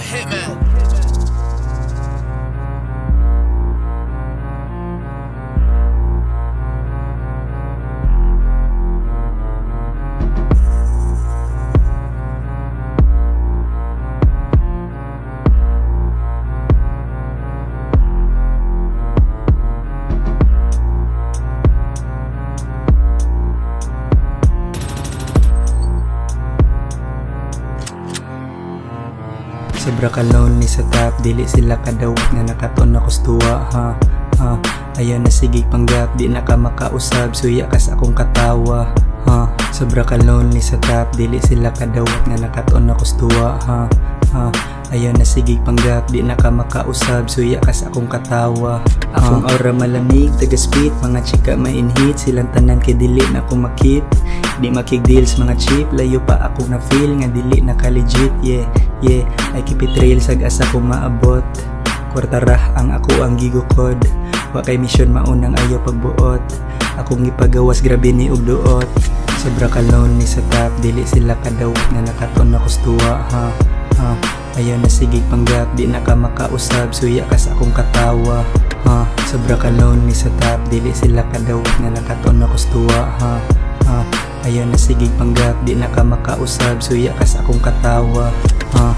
hitman. Sobra ka lonely sa top, dili sila kadawat nga nakaton ako stuwa ha. Ayan na sige panggap, di na ka makausab, suya ka sa akong katawa ha. Sobra ka lonely sa top, dili sila kadawat nga nakaton ako stuwa ha. Ayan na sige panggap, di na ka makausab, suya ka sa akong katawa. Akong aura malamig, taga-spit, mga chika mainhit, silang tanan kay dili na ko makit. Di makig-deals mga cheap, layo pa ako na feel nga dili na ka-legit. Yeah, I keep it real, sag-asa ko maabot. Kwartarah ang ako ang gigukod, wa kay mission maunang ayaw pagbuot. Akong ipagawas grabe ni og duot. Sobra ka lonely sa top, dili sila kadawat nga nakaton ako stuwa ha. Ayan na sige panggap, di na ka makausab, suya ka sa akong katawa ha. Sobra ka lonely sa top, dili sila kadawat nga nakaton ako stuwa ha. Ayan na sige panggap, di na ka makausab, suya ka sa akong katawa ha.